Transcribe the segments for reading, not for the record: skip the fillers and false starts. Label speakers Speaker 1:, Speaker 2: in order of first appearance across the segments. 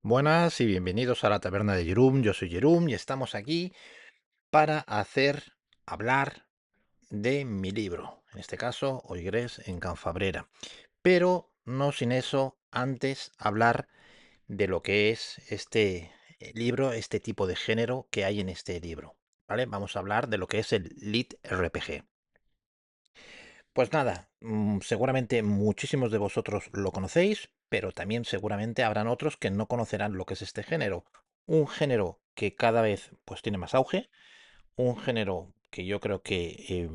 Speaker 1: Buenas y bienvenidos a la taberna de Jerum. Yo soy Jerum y estamos aquí para hablar de mi libro. En este caso, Oigres en Canfabrera. Pero no sin eso, antes hablar de lo que es este libro, este tipo de género que hay en este libro. ¿Vale? Vamos a hablar de lo que es el Lit RPG. Pues nada, seguramente muchísimos de vosotros lo conocéis, pero también seguramente habrán otros que no conocerán lo que es este género. Un género que cada vez pues tiene más auge, un género que yo creo que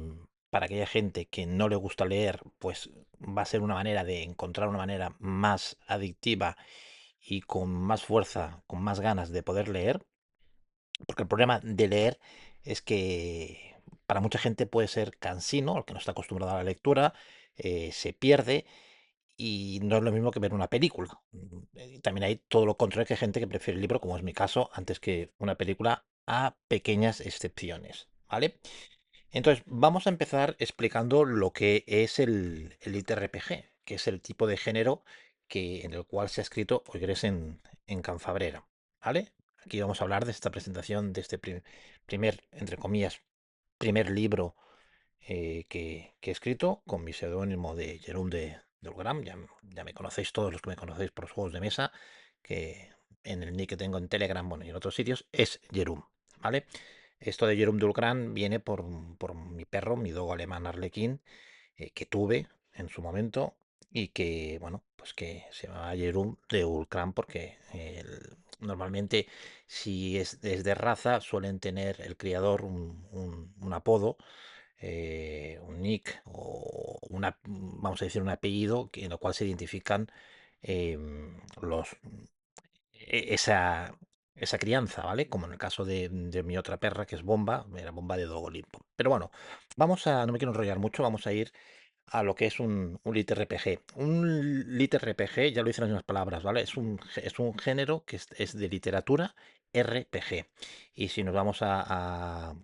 Speaker 1: para aquella gente que no le gusta leer, pues va a ser una manera de encontrar una manera más adictiva y con más fuerza, con más ganas de poder leer. Porque el problema de leer es que para mucha gente puede ser cansino, el que no está acostumbrado a la lectura, se pierde y no es lo mismo que ver una película. También hay todo lo contrario, que hay gente que prefiere el libro, como es mi caso, antes que una película, a pequeñas excepciones, ¿vale? Entonces, vamos a empezar explicando lo que es el ITRPG, que es el tipo de género en el cual se ha escrito Oigres en Canfabrera, ¿vale? Aquí vamos a hablar de esta presentación, de este primer, entre comillas, primer libro que he escrito con mi seudónimo de Jerome de Ulgram. Ya me conocéis, todos los que me conocéis por los juegos de mesa, que en el nick que tengo en Telegram, bueno, y en otros sitios, es Jerome, ¿vale? Esto de Jerome de Ulgram viene por mi perro, mi dogo alemán Arlequín, que tuve en su momento y que, bueno, pues que se llama Jerome de Ulcran porque normalmente si es de raza suelen tener el criador un apodo, un nick o vamos a decir un apellido en el cual se identifican los esa crianza, ¿vale? Como en el caso de mi otra perra, que es Bomba, era Bomba de Dogo Limpo. Pero bueno, no me quiero enrollar mucho, vamos a ir a lo que es un lit RPG. Un lit RPG, ya lo dicen las mismas palabras, ¿vale? Es un género que es de literatura RPG. Y si nos vamos a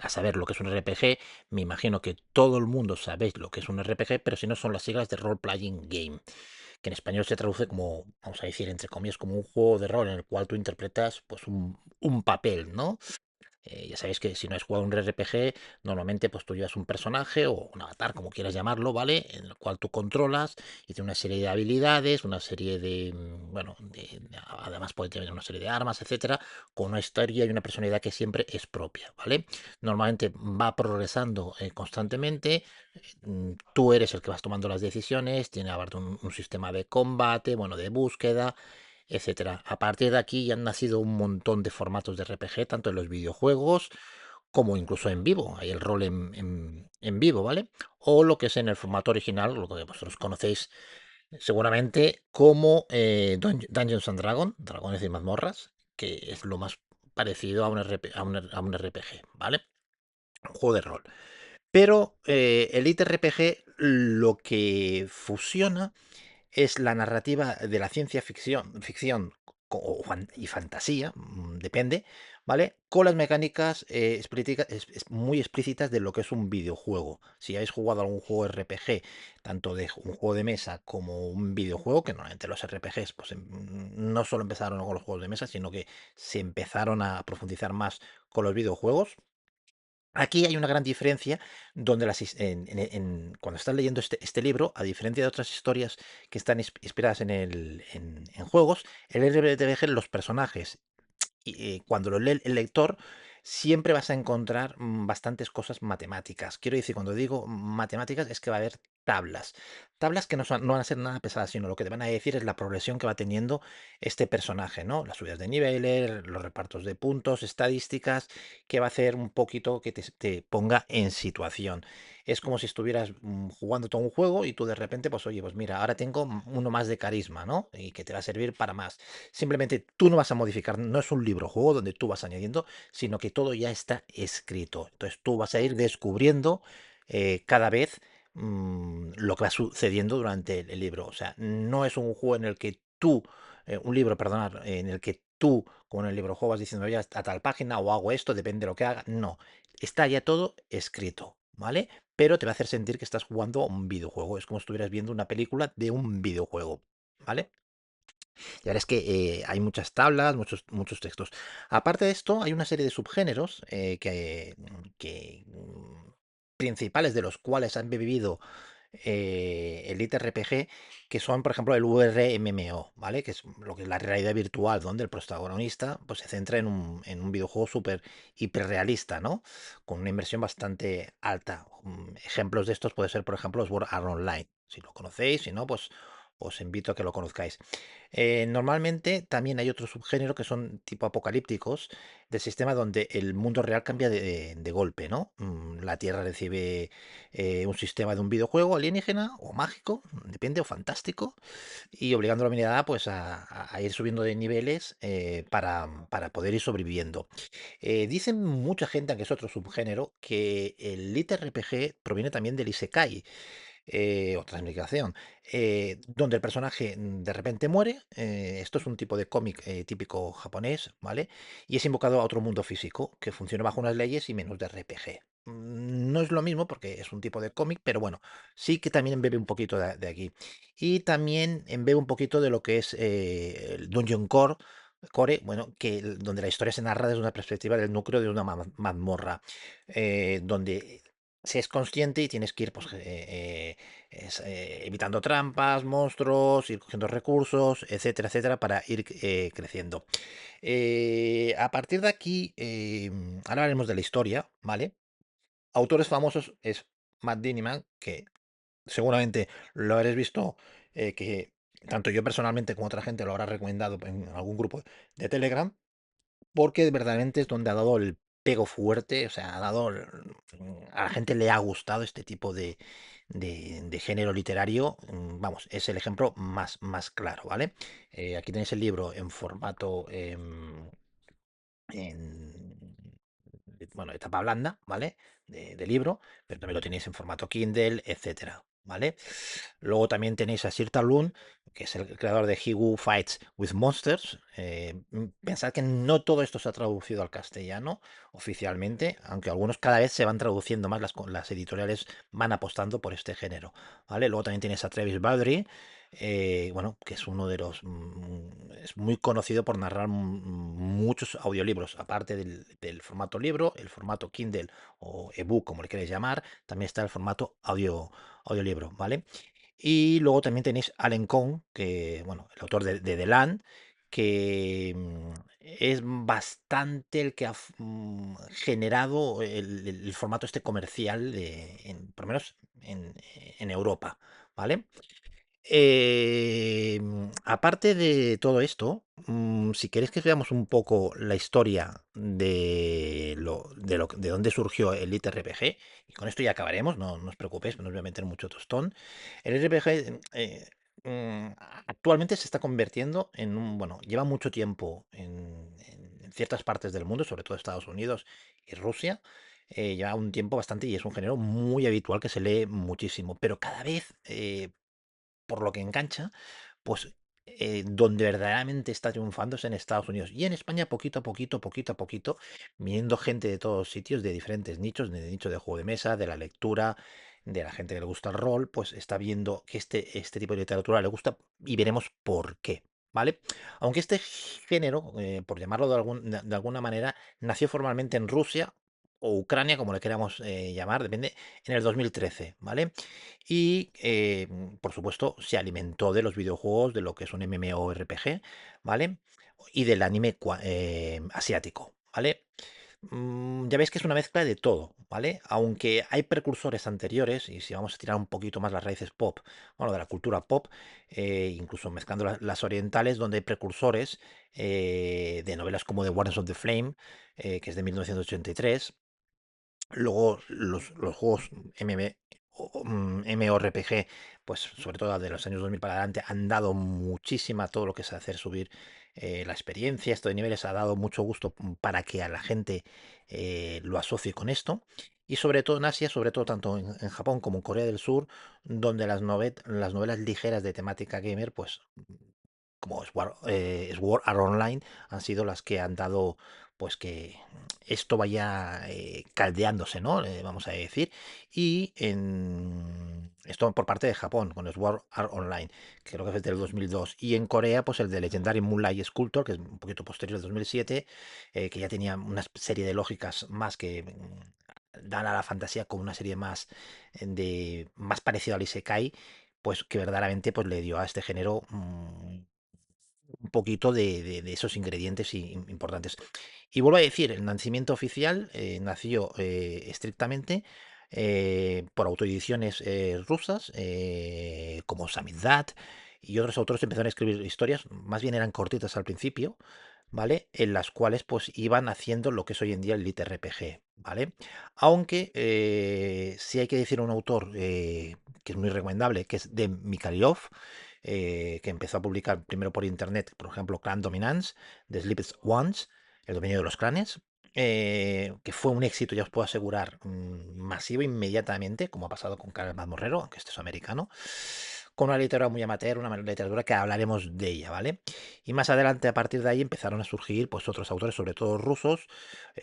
Speaker 1: saber lo que es un RPG, me imagino que todo el mundo sabéis lo que es un RPG, pero si no son las siglas de Role Playing Game, que en español se traduce como, vamos a decir, entre comillas, como un juego de rol en el cual tú interpretas pues un papel, ¿no? Ya sabéis que si no has jugado un RPG, normalmente pues tú llevas un personaje o un avatar, como quieras llamarlo, ¿vale? En el cual tú controlas y tiene una serie de habilidades, una serie de, bueno, además puede tener una serie de armas, etcétera, con una historia y una personalidad que siempre es propia, ¿vale? Normalmente va progresando constantemente, tú eres el que vas tomando las decisiones, tiene aparte un sistema de combate, bueno, de búsqueda, etcétera. A partir de aquí ya han nacido un montón de formatos de RPG, tanto en los videojuegos como incluso en vivo. Hay el rol en vivo, ¿vale? O lo que es en el formato original, lo que vosotros conocéis seguramente como Dungeons and Dragons, Dragones y Mazmorras, que es lo más parecido a un, a un RPG, ¿vale? Un juego de rol. Pero el ITRPG lo que fusiona es la narrativa de la ciencia ficción y fantasía, depende, ¿vale? Con las mecánicas muy explícitas de lo que es un videojuego. Si habéis jugado algún juego RPG, tanto de un juego de mesa como un videojuego, que normalmente los RPGs pues, no solo empezaron con los juegos de mesa, sino que se empezaron a profundizar más con los videojuegos. Aquí hay una gran diferencia donde cuando estás leyendo este libro, a diferencia de otras historias que están inspiradas en juegos, el RPG, los personajes, cuando lo lee el lector, siempre vas a encontrar bastantes cosas matemáticas. Quiero decir, cuando digo matemáticas, es que va a haber tablas. Tablas que no van a ser nada pesadas, sino lo que te van a decir es la progresión que va teniendo este personaje, ¿no? Las subidas de niveles, los repartos de puntos, estadísticas, que va a hacer un poquito que te ponga en situación. Es como si estuvieras jugando todo un juego y tú de repente, pues oye, pues mira, ahora tengo uno más de carisma, ¿no? Y que te va a servir para más. Simplemente tú no vas a modificar, no es un libro juego donde tú vas añadiendo, sino que todo ya está escrito. Entonces tú vas a ir descubriendo cada vez lo que va sucediendo durante el libro. O sea, no es un juego en el que tú, un libro, perdonad, en el que tú, como en el libro juego, vas diciendo ya a tal página o hago esto, depende de lo que haga. No, está ya todo escrito, ¿vale? Pero te va a hacer sentir que estás jugando a un videojuego. Es como si estuvieras viendo una película de un videojuego, ¿vale? Y ahora es que hay muchas tablas, muchos textos. Aparte de esto, hay una serie de subgéneros principales de los cuales han bebido Elite RPG, que son, por ejemplo, el VRMMO, ¿vale? Que es lo que es la realidad virtual, donde el protagonista pues, se centra en un videojuego súper hiperrealista, ¿no? Con una inversión bastante alta. Ejemplos de estos puede ser, por ejemplo, Sword Art Online. Si lo conocéis, si no, pues os invito a que lo conozcáis. Normalmente también hay otro subgénero que son tipo apocalípticos del sistema donde el mundo real cambia de golpe, ¿no? La Tierra recibe un sistema de un videojuego alienígena o mágico, depende, o fantástico, y obligando a la humanidad pues a ir subiendo de niveles para poder ir sobreviviendo. Dicen mucha gente, aunque es otro subgénero, que el Lit RPG proviene también del Isekai, otra explicación, donde el personaje de repente muere. Esto es un tipo de cómic típico japonés, ¿vale? Y es invocado a otro mundo físico que funciona bajo unas leyes y menos de RPG. No es lo mismo porque es un tipo de cómic, pero bueno, sí que también bebe un poquito de aquí. Y también bebe un poquito de lo que es el Dungeon Core, bueno, donde la historia se narra desde una perspectiva del núcleo de una mazmorra, donde se es consciente y tienes que ir pues, evitando trampas, monstruos, ir cogiendo recursos, etcétera, etcétera, para ir creciendo. A partir de aquí, ahora hablaremos de la historia, ¿vale? Autores famosos es Matt Diniman, que seguramente lo habréis visto, que tanto yo personalmente como otra gente lo habrá recomendado en algún grupo de Telegram, porque verdaderamente es donde ha dado el pego fuerte, o sea, a la gente le ha gustado este tipo de género literario. Vamos, es el ejemplo más claro, ¿vale? Aquí tenéis el libro en formato, bueno, de tapa blanda, ¿vale? De libro, pero también lo tenéis en formato Kindle, etcétera, ¿vale? Luego también tenéis a Sir Talun, que es el creador de He Who Fights with Monsters. Pensad que no todo esto se ha traducido al castellano oficialmente, aunque algunos cada vez se van traduciendo más, las editoriales van apostando por este género, ¿vale? Luego también tienes a Travis Baldree, bueno, que es uno de los... es muy conocido por narrar muchos audiolibros, aparte del formato libro, el formato Kindle o ebook, como le queréis llamar, también está el formato audiolibro, ¿vale? Y luego también tenéis Alan Cohn, que, bueno, el autor de The Land, que es bastante el que ha generado el formato este comercial, por lo menos en Europa, ¿vale? Aparte de todo esto, si queréis que veamos un poco la historia de dónde surgió el Elite RPG, y con esto ya acabaremos, no os preocupéis, no os voy a meter mucho tostón. El RPG actualmente se está convirtiendo bueno, lleva mucho tiempo en ciertas partes del mundo, sobre todo Estados Unidos y Rusia. Lleva un tiempo bastante y es un género muy habitual que se lee muchísimo, pero cada vez por lo que engancha, pues donde verdaderamente está triunfando es en Estados Unidos. Y en España, poquito a poquito, viniendo gente de todos sitios, de diferentes nichos, de nicho de juego de mesa, de la lectura, de la gente que le gusta el rol, pues está viendo que este tipo de literatura le gusta y veremos por qué. ¿Vale? Aunque este género, por llamarlo de alguna manera, nació formalmente en Rusia o Ucrania, como le queramos llamar, depende, en el 2013, ¿vale? Y, por supuesto, se alimentó de los videojuegos, de lo que es un MMORPG, ¿vale? Y del anime asiático, ¿vale? Ya veis que es una mezcla de todo, ¿vale? Aunque hay precursores anteriores, y si vamos a tirar un poquito más las raíces pop, bueno, de la cultura pop, incluso mezclando las orientales, donde hay precursores de novelas como The Wardens of the Flame, que es de 1983. Luego los juegos MMORPG, pues sobre todo de los años 2000 para adelante, han dado muchísima todo lo que es hacer subir la experiencia. Esto de niveles ha dado mucho gusto para que a la gente lo asocie con esto. Y sobre todo en Asia, sobre todo tanto en Japón como en Corea del Sur, donde las novelas ligeras de temática gamer, pues como Sword Art Online, han sido las que han dado pues que esto vaya caldeándose, ¿no? Vamos a decir. Y esto por parte de Japón, con el Sword Art Online, que creo que es del 2002. Y en Corea, pues el de Legendary Moonlight Sculptor, que es un poquito posterior, del 2007, que ya tenía una serie de lógicas más que dan a la fantasía con una serie más de más parecido al Isekai, pues que verdaderamente pues le dio a este género un poquito de esos ingredientes importantes. Y vuelvo a decir, el nacimiento oficial nació estrictamente por autoediciones rusas, como Samizdat, y otros autores empezaron a escribir historias, más bien eran cortitas al principio, ¿vale? En las cuales pues iban haciendo lo que es hoy en día el Lit RPG, ¿vale? Aunque sí hay que decir un autor que es muy recomendable, que es de Mikhailov, que empezó a publicar primero por internet, por ejemplo, Clan Dominance, The Sleepest Ones, el dominio de los clanes, que fue un éxito, ya os puedo asegurar, masivo inmediatamente, como ha pasado con Carlos Mazmorrero, aunque este es americano, con una literatura muy amateur, una literatura que hablaremos de ella, ¿vale? Y más adelante, a partir de ahí, empezaron a surgir pues otros autores, sobre todo rusos,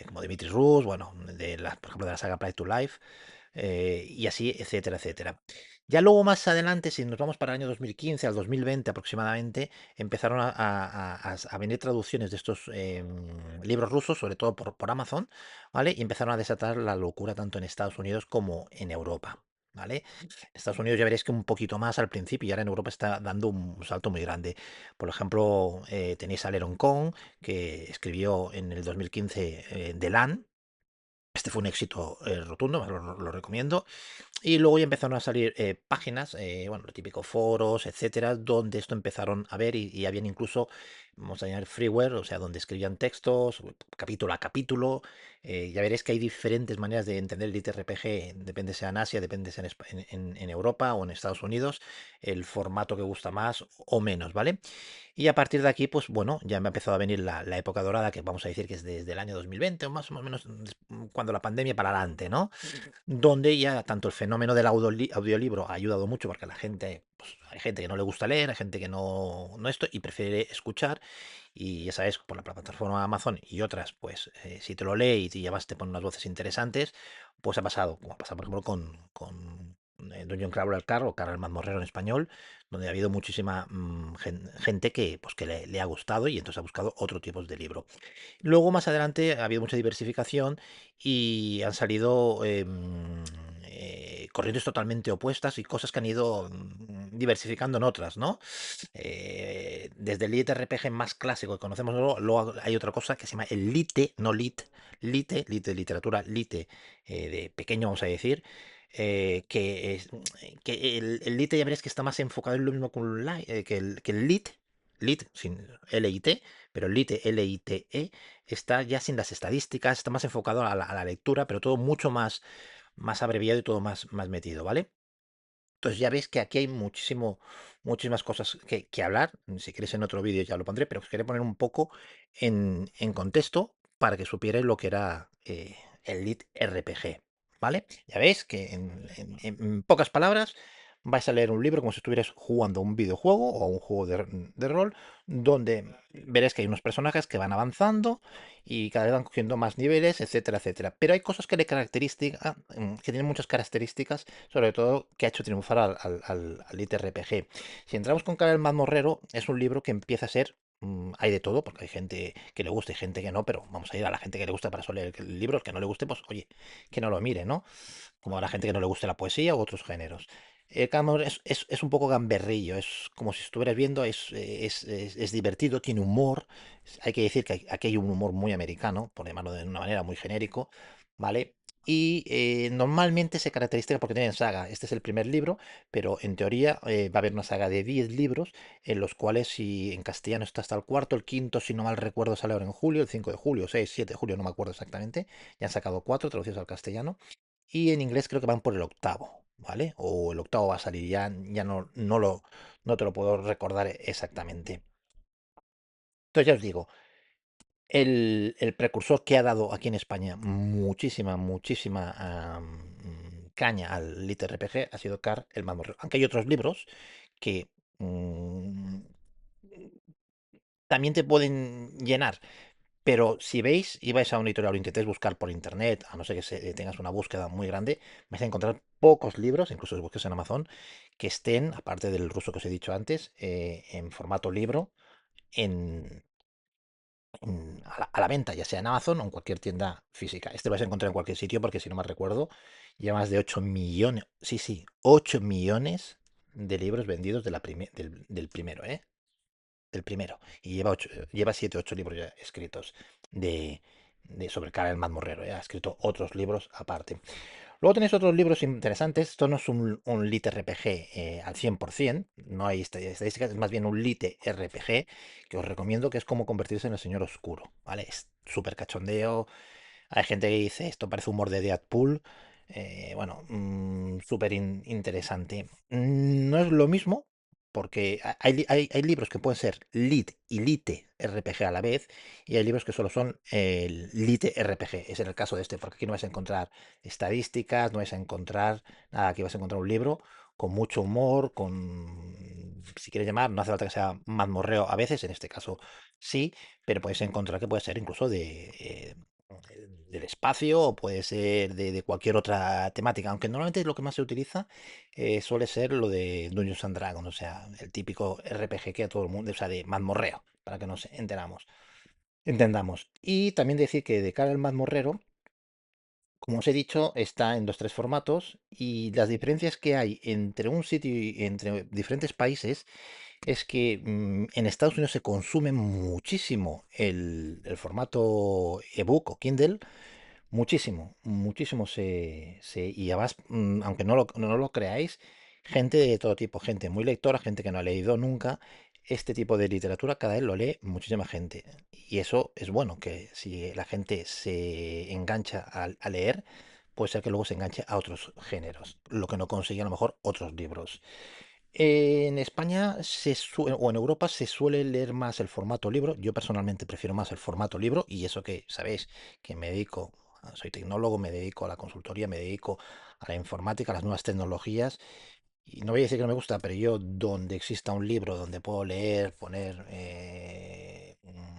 Speaker 1: como Dmitry Rus, bueno, por ejemplo, de la saga Pride to Life, y así, etcétera, etcétera. Ya luego más adelante, si nos vamos para el año 2015 al 2020 aproximadamente, empezaron a venir traducciones de estos libros rusos, sobre todo por Amazon, ¿vale? Y empezaron a desatar la locura tanto en Estados Unidos como en Europa, ¿vale? Estados Unidos ya veréis que un poquito más al principio y ahora en Europa está dando un salto muy grande. Por ejemplo, tenéis a Leron Kong, que escribió en el 2015 The Land. Este fue un éxito rotundo, lo recomiendo. Y luego ya empezaron a salir páginas, bueno, lo típico foros, etcétera, donde esto empezaron a ver y habían incluso, vamos a llamar freeware, o sea, donde escribían textos, capítulo a capítulo. Ya veréis que hay diferentes maneras de entender el ITRPG, depende sea en Asia, depende sea en Europa o en Estados Unidos, el formato que gusta más o menos, ¿vale? Y a partir de aquí, pues bueno, ya me ha empezado a venir la época dorada, que vamos a decir que es desde el año 2020 o más o menos cuando la pandemia para adelante, ¿no? Donde ya tanto el fenómeno del audiolibro ha ayudado mucho porque la gente, pues, hay gente que no le gusta leer, hay gente que no esto y prefiere escuchar y ya sabes, por la plataforma Amazon y otras, pues si te lo lee y te llevas, te pone unas voces interesantes, pues ha pasado, como ha pasado por ejemplo con Dungeon Crawler Car o Car el Mazmorrero en español, donde ha habido muchísima gente que, pues, que le ha gustado y entonces ha buscado otro tipo de libro. Luego, más adelante, ha habido mucha diversificación y han salido corrientes totalmente opuestas y cosas que han ido diversificando en otras, ¿no? Desde el Lite RPG más clásico que conocemos, luego hay otra cosa que se llama el Lite, no Lit, Lite de literatura, Lite de pequeño, vamos a decir, que el Lite ya veréis que está más enfocado en lo mismo que el Lit, Lit sin L-I-T, pero el Lite, L-I-T-E, está ya sin las estadísticas, está más enfocado a la lectura, pero todo mucho más abreviado y todo más metido, ¿vale? Entonces ya veis que aquí hay muchísimas cosas que hablar. Si queréis en otro vídeo ya lo pondré, pero os quería poner un poco en contexto para que supierais lo que era el Lit RPG, ¿vale? Ya veis que en pocas palabras vais a leer un libro como si estuvierais jugando un videojuego o un juego de rol, donde veréis que hay unos personajes que van avanzando y cada vez van cogiendo más niveles, etcétera, etcétera. Pero hay cosas que le características, que tienen muchas características, sobre todo que ha hecho triunfar al ITRPG. Si entramos con Cara el Mazmorrero, es un libro que empieza a ser. Hay de todo, porque hay gente que le gusta y gente que no, pero vamos a ir a la gente que le gusta para solo leer el libro, el que no le guste, pues oye, que no lo mire, ¿no? Como a la gente que no le guste la poesía u otros géneros. Cameron es un poco gamberrillo, es como si estuvieras viendo, es divertido, tiene humor. Hay que decir que aquí hay un humor muy americano, por llamarlo de una manera muy genérico, ¿vale? Y normalmente se caracteriza porque tienen saga. Este es el primer libro, pero en teoría va a haber una saga de 10 libros, en los cuales, si en castellano está hasta el cuarto, el quinto, si no mal recuerdo, sale ahora en julio, el 5 de julio, 6 7 de julio, no me acuerdo exactamente. Ya han sacado 4 traducidos al castellano. Y en inglés creo que van por el octavo, ¿vale? O el octavo va a salir, ya no te lo puedo recordar exactamente. Entonces ya os digo, el precursor que ha dado aquí en España muchísima caña al Lit RPG ha sido Car el Mazmorrero. Aunque hay otros libros que mm, también te pueden llenar, Pero si veis y vais a un editorial o intentéis buscar por internet, a no ser que tengas una búsqueda muy grande, vais a encontrar pocos libros, incluso si busques en Amazon, que estén, aparte del ruso que os he dicho antes, en formato libro, en, a la venta, ya sea en Amazon o en cualquier tienda física. Este lo vais a encontrar en cualquier sitio porque, si no me recuerdo, lleva más de 8 millones, sí, sí, 8 millones de libros vendidos del primero, ¿eh? Del primero. Y lleva 7 8 libros ya escritos de, sobre Karel Mazmorrero. Ha escrito otros libros aparte. Luego tenéis otros libros interesantes. Esto no es un lit RPG al 100%, no hay estadísticas, es más bien un lit RPG que os recomiendo, que es como convertirse en el Señor Oscuro, ¿vale? Es súper cachondeo. Hay gente que dice, esto parece humor de Deadpool. Bueno, súper interesante. No es lo mismo, porque hay libros que pueden ser Lit y Lite RPG a la vez, y hay libros que solo son Lite RPG. Es en el caso de este, porque aquí no vais a encontrar estadísticas, no vais a encontrar nada, aquí vas a encontrar un libro con mucho humor, si quieres llamar, no hace falta que sea mazmorreo a veces, en este caso sí, pero podéis encontrar que puede ser incluso del espacio, o puede ser de cualquier otra temática, aunque normalmente lo que más se utiliza suele ser lo de Dungeons and Dragons, o sea, el típico RPG que a todo el mundo, o sea, de mazmorreo, para que nos entendamos. Y también decir que de cara al mazmorrero, como os he dicho, está en los tres formatos, y las diferencias que hay entre un sitio y entre diferentes países es que en Estados Unidos se consume muchísimo el formato ebook o Kindle. Muchísimo, muchísimo y además, aunque no lo creáis, gente de todo tipo, gente muy lectora, gente que no ha leído nunca este tipo de literatura, cada vez lo lee muchísima gente. Y eso es bueno, que si la gente se engancha a leer, puede ser que luego se enganche a otros géneros, lo que no consigue a lo mejor otros libros. En España o en Europa se suele leer más el formato libro. Yo personalmente prefiero más el formato libro, y eso que sabéis que me dedico, soy tecnólogo, me dedico a la consultoría, me dedico a la informática, a las nuevas tecnologías. Y no voy a decir que no me gusta, pero yo, donde exista un libro donde puedo leer, poner...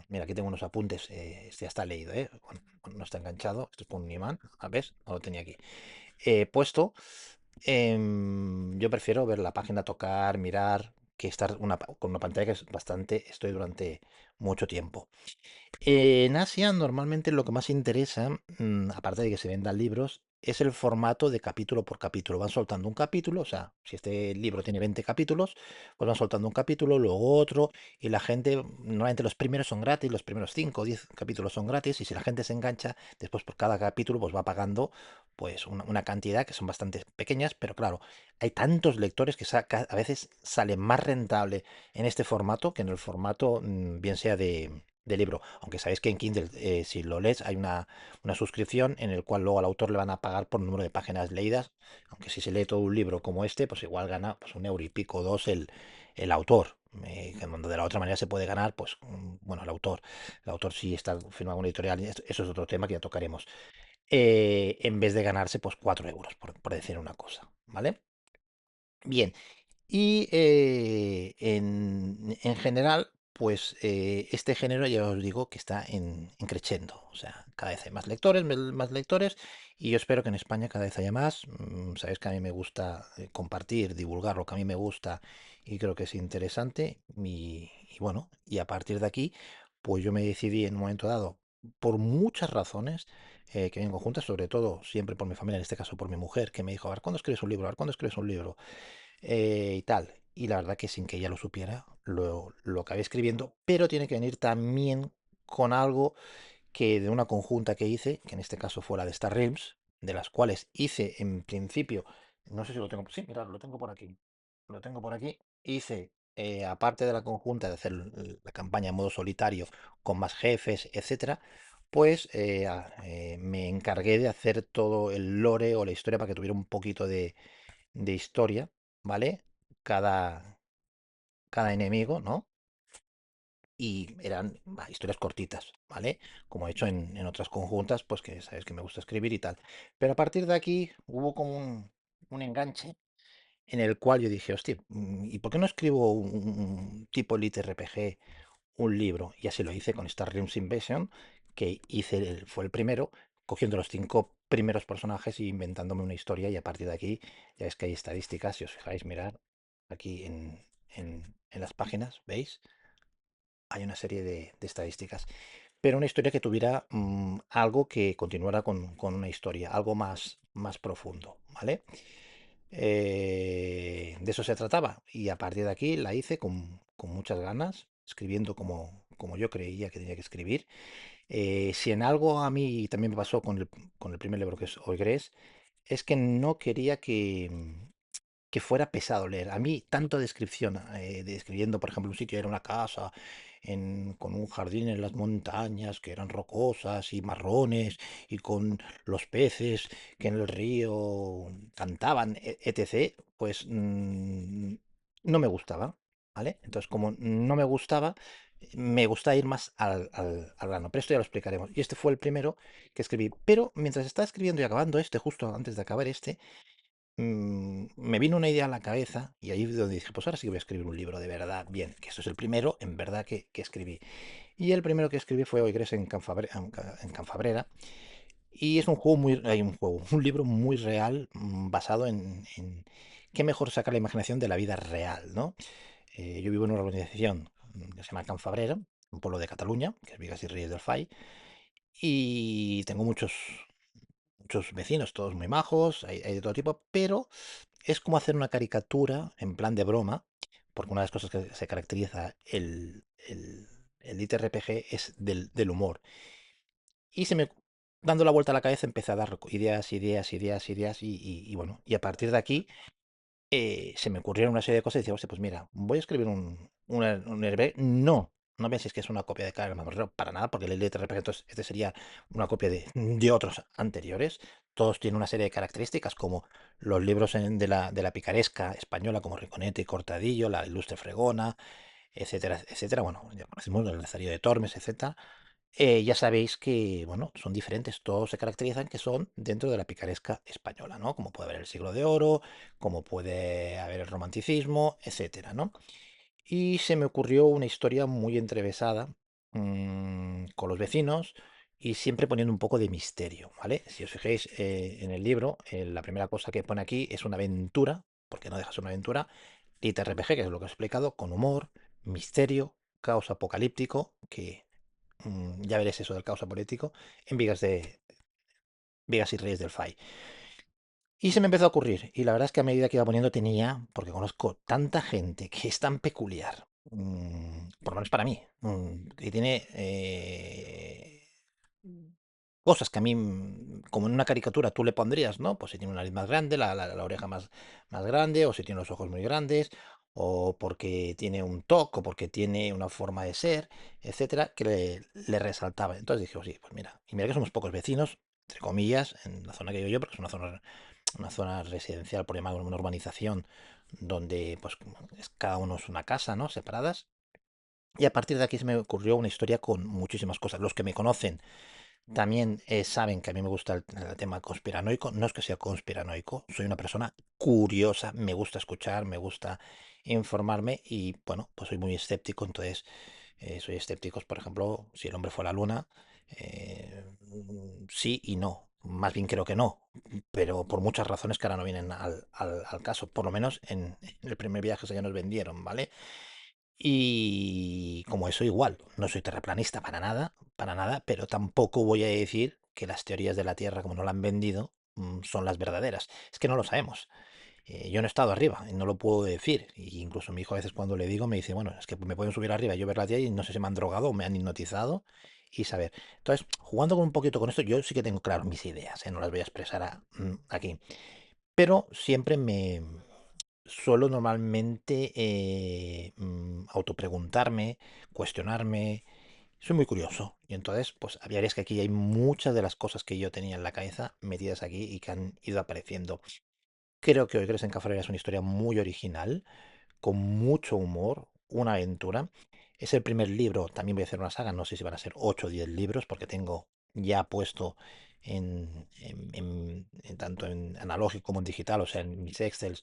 Speaker 1: mira, aquí tengo unos apuntes, este ya está leído, ¿eh? Bueno, no está enganchado, esto es con un imán, a ver, no lo tenía aquí. Puesto, yo prefiero ver la página, tocar, mirar, que estar con una pantalla, que es bastante, estoy durante mucho tiempo. En Asia, normalmente lo que más interesa, aparte de que se vendan libros, es el formato de capítulo por capítulo. Van soltando un capítulo, o sea, si este libro tiene 20 capítulos, pues van soltando un capítulo, luego otro, y la gente, normalmente los primeros son gratis, los primeros 5 o 10 capítulos son gratis, y si la gente se engancha, después por cada capítulo pues va pagando pues una cantidad que son bastante pequeñas, pero claro, hay tantos lectores que a veces sale más rentable en este formato que en el formato, bien sea de libro. Aunque sabéis que en Kindle, si lo lees, hay una suscripción en el cual luego al autor le van a pagar por número de páginas leídas. Aunque si se lee todo un libro como este, pues igual gana pues, un euro y pico, dos el autor. Cuando de la otra manera se puede ganar, pues bueno, el autor. El autor sí está firmado con una editorial, y eso es otro tema que ya tocaremos. En vez de ganarse pues 4 euros, por decir una cosa. ¿Vale? Bien, y en general, pues este género ya os digo que está en creciendo. O sea, cada vez hay más lectores, y yo espero que en España cada vez haya más. Sabéis que a mí me gusta compartir, divulgar lo que a mí me gusta y creo que es interesante. Y bueno, y a partir de aquí, pues yo me decidí en un momento dado, por muchas razones que vienen conjuntas, sobre todo siempre por mi familia, en este caso por mi mujer, que me dijo, a ver, ¿cuándo escribes un libro? A ver, ¿cuándo escribes un libro? Y tal. Y la verdad que, sin que ella lo supiera, lo acabé escribiendo, pero tiene que venir también con algo que de una conjunta que hice, que en este caso fue la de Star Realms, de las cuales hice en principio, no sé si lo tengo, sí, mirad, lo tengo por aquí, lo tengo por aquí, hice, aparte de la conjunta de hacer la campaña en modo solitario con más jefes, etcétera, pues me encargué de hacer todo el lore o la historia para que tuviera un poquito de historia, ¿vale? Cada, cada enemigo, ¿no? Y eran historias cortitas, ¿vale? Como he hecho en otras conjuntas, pues que sabes que me gusta escribir y tal. Pero a partir de aquí hubo como un enganche en el cual yo dije, hostia, ¿y por qué no escribo un tipo Elite RPG, un libro? Y así lo hice con Star Realms Invasion, que hice, fue el primero, cogiendo los 5 primeros personajes e inventándome una historia y a partir de aquí, ya ves que hay estadísticas, si os fijáis, mirar aquí en las páginas, ¿veis? Hay una serie de estadísticas, pero una historia que tuviera algo que continuara con una historia, algo más profundo, ¿vale? De eso se trataba y a partir de aquí la hice con muchas ganas, escribiendo como yo creía que tenía que escribir. Si en algo a mí también me pasó con el primer libro que es Oigres, es que no quería que fuera pesado leer. A mí, tanto descripción, describiendo, por ejemplo, un sitio era una casa con un jardín en las montañas que eran rocosas y marrones y con los peces que en el río cantaban, etc., pues no me gustaba, ¿vale? Entonces, como no me gustaba, me gusta ir más al grano, pero esto ya lo explicaremos. Y este fue el primero que escribí, pero mientras estaba escribiendo y acabando este, justo antes de acabar este, me vino una idea a la cabeza y ahí es donde dije, pues ahora sí que voy a escribir un libro de verdad, bien, que esto es el primero, en verdad, que escribí. Y el primero que escribí fue Oigres en Canfabrera, y es un juego hay un juego, un libro muy real, basado en qué mejor sacar la imaginación de la vida real, ¿no? Yo vivo en una organización que se llama Canfabrera, un pueblo de Cataluña, que es Vigas y Ríos del Fai, y tengo muchos vecinos, todos muy majos, hay de todo tipo, pero es como hacer una caricatura en plan de broma, porque una de las cosas que se caracteriza el ITRPG es del humor. Y dando la vuelta a la cabeza, empecé a dar ideas, ideas, ideas, ideas, y bueno, y a partir de aquí se me ocurrieron una serie de cosas y decía, hostia, pues mira, voy a escribir un RPG. No penséis que es una copia de Karl Marx, para nada, porque el LTRPG, entonces este sería una copia de otros anteriores. Todos tienen una serie de características, como los libros de la picaresca española, como Rinconete y Cortadillo, La Ilustre Fregona, etcétera, etcétera. Bueno, ya conocemos el Lazarillo de Tormes, etcétera. Ya sabéis que, bueno, son diferentes, todos se caracterizan que son dentro de la picaresca española, ¿no? Como puede haber el Siglo de Oro, como puede haber el romanticismo, etcétera, ¿no? Y se me ocurrió una historia muy entrevesada, con los vecinos y siempre poniendo un poco de misterio, ¿vale? Si os fijáis, en el libro, la primera cosa que pone aquí es una aventura, porque no deja de ser una aventura, y TRPG, que es lo que he explicado, con humor, misterio, caos apocalíptico, que ya veréis eso del caos político, en Vigas y Reyes del Fai. Y se me empezó a ocurrir, y la verdad es que a medida que iba poniendo tenía, porque conozco tanta gente que es tan peculiar, por lo menos para mí, que tiene cosas que a mí, como en una caricatura, tú le pondrías, ¿no? Pues si tiene una nariz más grande, la oreja más grande, o si tiene los ojos muy grandes, o porque tiene un toque, o porque tiene una forma de ser, etcétera, que le resaltaba. Entonces dije, sí, pues mira, y mira que somos pocos vecinos, entre comillas, en la zona que vivo yo, porque es una zona residencial, por llamar una urbanización, donde pues cada uno es una casa, ¿no? Separadas. Y a partir de aquí se me ocurrió una historia con muchísimas cosas. Los que me conocen también saben que a mí me gusta el tema conspiranoico. No es que sea conspiranoico, soy una persona curiosa, me gusta escuchar, me gusta informarme y bueno, pues soy muy escéptico. Entonces, soy escéptico, por ejemplo, si el hombre fue a la luna, sí y no. Más bien creo que no, pero por muchas razones que ahora no vienen al caso, por lo menos en el primer viaje ya nos vendieron, ¿vale? Y como eso igual, no soy terraplanista para nada, pero tampoco voy a decir que las teorías de la Tierra, como no la han vendido, son las verdaderas. Es que no lo sabemos. Yo no he estado arriba y no lo puedo decir. Y incluso mi hijo a veces cuando le digo me dice, bueno, es que me pueden subir arriba y yo ver la Tierra y no sé si me han drogado o me han hipnotizado y saber. Entonces, jugando con un poquito con esto, yo sí que tengo claro mis ideas, no las voy a expresar aquí. Pero siempre suelo normalmente autopreguntarme, cuestionarme. Soy muy curioso. Y entonces, pues veréis que aquí hay muchas de las cosas que yo tenía en la cabeza metidas aquí y que han ido apareciendo. Creo que Hoy Crees en Café es una historia muy original, con mucho humor, una aventura. Es el primer libro, también voy a hacer una saga, no sé si van a ser 8 o 10 libros, porque tengo ya puesto tanto en analógico como en digital, o sea, en mis Excels,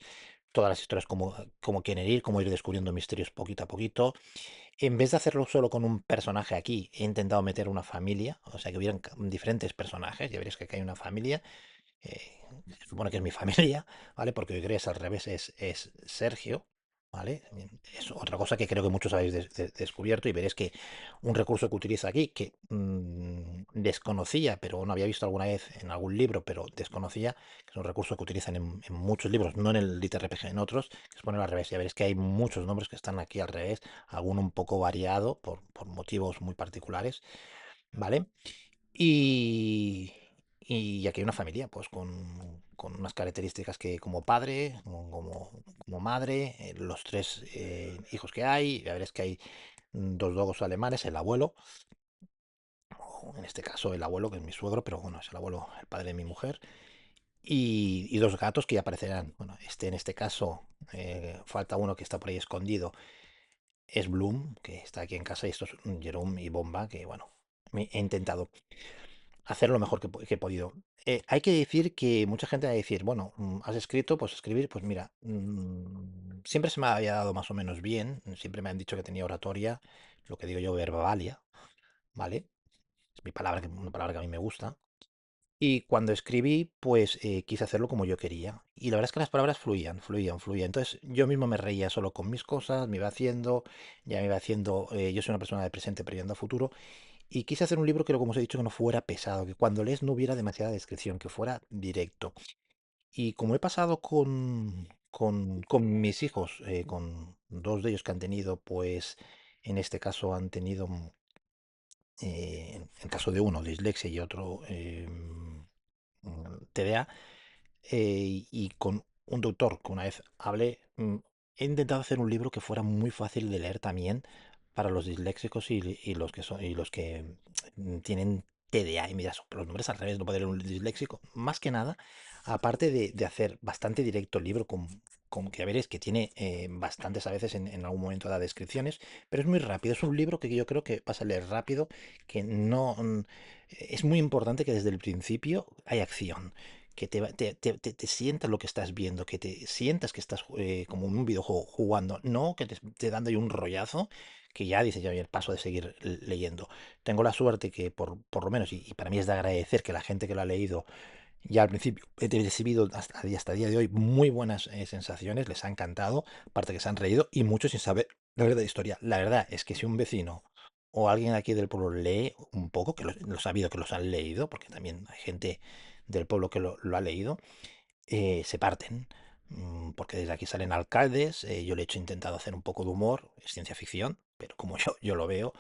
Speaker 1: todas las historias como quieren ir, cómo ir descubriendo misterios poquito a poquito. En vez de hacerlo solo con un personaje aquí, he intentado meter una familia, o sea, que hubieran diferentes personajes. Ya veréis que aquí hay una familia, se supone que es mi familia, ¿vale? Porque Gres al revés es Sergio, ¿vale? Es otra cosa que creo que muchos habéis descubierto, y veréis que un recurso que utiliza aquí, que desconocía, pero no había visto alguna vez en algún libro, pero desconocía, que es un recurso que utilizan en muchos libros, no en el LitRPG, en otros, que es ponerlo al revés. Ya veréis que hay muchos nombres que están aquí al revés, alguno un poco variado por motivos muy particulares, ¿vale? Y, y aquí hay una familia, pues con unas características que como padre, como madre, los tres hijos que hay. Ya veréis que hay dos dogos alemanes, el abuelo, o en este caso el abuelo, que es mi suegro, pero bueno, es el abuelo, el padre de mi mujer, y dos gatos que ya aparecerán. Bueno, en este caso, falta uno que está por ahí escondido, es Bloom, que está aquí en casa, y esto es Jerome y Bomba, que bueno, he intentado hacer lo mejor que he podido. Hay que decir que mucha gente va a decir, bueno, has escrito, pues escribir, pues mira, siempre se me había dado más o menos bien, siempre me han dicho que tenía oratoria, lo que digo yo, verbalalia, ¿vale? Es mi palabra, una palabra que a mí me gusta. Y cuando escribí, pues quise hacerlo como yo quería. Y la verdad es que las palabras fluían, fluían, fluían. Entonces yo mismo me reía solo con mis cosas, me iba haciendo, ya me iba haciendo, yo soy una persona de presente preveyendo a futuro, y quise hacer un libro que, como os he dicho, que no fuera pesado, que cuando lees no hubiera demasiada descripción, que fuera directo. Y como he pasado con mis hijos, con dos de ellos que han tenido, pues en este caso han tenido, en el caso de uno, dislexia, y otro TDA, y con un doctor que una vez hablé, he intentado hacer un libro que fuera muy fácil de leer también para los disléxicos y los que son y los que tienen TDA. Y mira, los nombres al revés, no puede leer un disléxico. Más que nada, aparte de hacer bastante directo el libro con que veréis que tiene bastantes a veces en algún momento da descripciones, pero es muy rápido. Es un libro que yo creo que vas a leer rápido, que no es muy importante que desde el principio hay acción, que te sientas lo que estás viendo, que te sientas que estás como en un videojuego jugando, no que te dando ahí un rollazo que ya dices, ya el paso de seguir leyendo. Tengo la suerte que por lo menos, y para mí es de agradecer, que la gente que lo ha leído ya al principio he recibido hasta el día de hoy muy buenas sensaciones, les ha encantado, aparte que se han reído, y muchos sin saber la verdad historia. La verdad es que si un vecino o alguien aquí del pueblo lee un poco, que lo he sabido que los han leído, porque también hay gente del pueblo que lo ha leído, se parten. Porque desde aquí salen alcaldes, yo le he hecho intentado hacer un poco de humor, es ciencia ficción, pero como yo lo veo,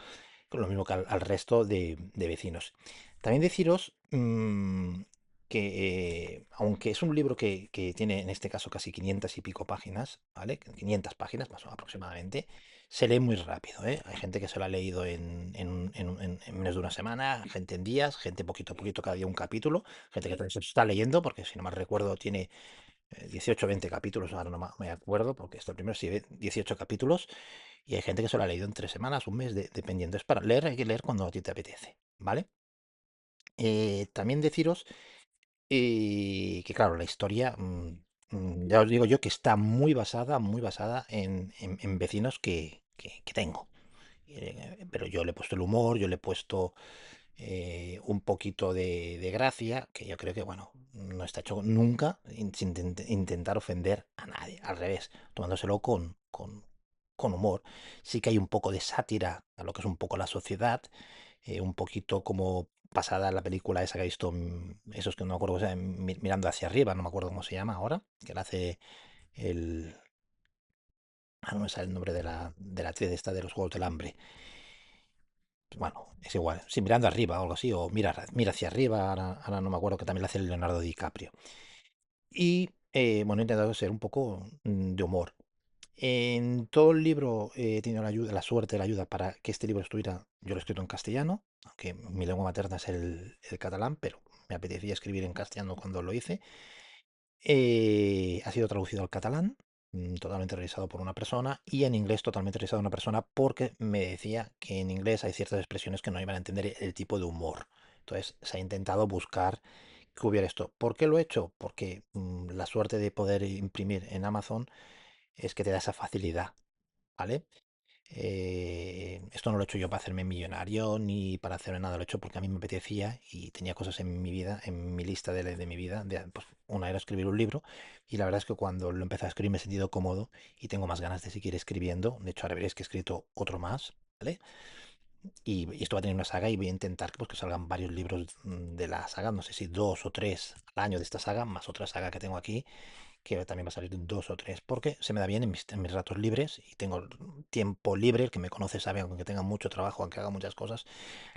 Speaker 1: con lo mismo que al resto de vecinos. También deciros que, aunque es un libro que tiene en este caso casi 500 y pico páginas, ¿vale? 500 páginas más o menos aproximadamente, se lee muy rápido, ¿eh? Hay gente que se lo ha leído en menos de una semana, gente en días, gente poquito a poquito, cada día un capítulo, gente que también se está leyendo, porque si no mal recuerdo tiene 18 o 20 capítulos, ahora no me acuerdo, porque esto el primero sí, 18 capítulos, y hay gente que se lo ha leído en 3 semanas, un mes, dependiendo. Es para leer, hay que leer cuando a ti te apetece, ¿vale? También deciros que, claro, la historia, ya os digo yo que está muy basada en vecinos que tengo. Pero yo le he puesto el humor, yo le he puesto un poquito de gracia, que yo creo que, bueno, no está hecho nunca sin intentar ofender a nadie, al revés, tomándoselo con humor. Sí que hay un poco de sátira a lo que es un poco la sociedad, un poquito como pasada la película esa que he visto, esos que no me acuerdo, o sea, mirando hacia arriba, no me acuerdo cómo se llama ahora, que la hace el... Ah, no me sale el nombre de la actriz esta de los Juegos del Hambre. Bueno, es igual. Sí, mirando arriba o algo así, o mira hacia arriba, ahora no me acuerdo, que también lo hace Leonardo DiCaprio. Y bueno, he intentado ser un poco de humor. En todo el libro he tenido la ayuda, la suerte, la ayuda para que este libro estuviera, yo lo he escrito en castellano, aunque mi lengua materna es el catalán, pero me apetecía escribir en castellano cuando lo hice. Ha sido traducido al catalán, totalmente realizado por una persona, y en inglés totalmente realizado por una persona, porque me decía que en inglés hay ciertas expresiones que no iban a entender el tipo de humor. Entonces se ha intentado buscar que hubiera esto. ¿Por qué lo he hecho? Porque la suerte de poder imprimir en Amazon es que te da esa facilidad, ¿vale? Esto no lo he hecho yo para hacerme millonario ni para hacerme nada, lo he hecho porque a mí me apetecía y tenía cosas en mi vida, en mi lista de mi vida. Pues, una era escribir un libro y la verdad es que cuando lo empecé a escribir me he sentido cómodo y tengo más ganas de seguir escribiendo. De hecho, ahora veréis que he escrito otro más, ¿vale? Y esto va a tener una saga y voy a intentar pues, que salgan varios libros de la saga, no sé si dos o tres al año de esta saga, más otra saga que tengo aquí que también va a salir dos o tres, porque se me da bien en mis ratos libres y tengo tiempo libre. El que me conoce sabe, aunque tenga mucho trabajo, aunque haga muchas cosas,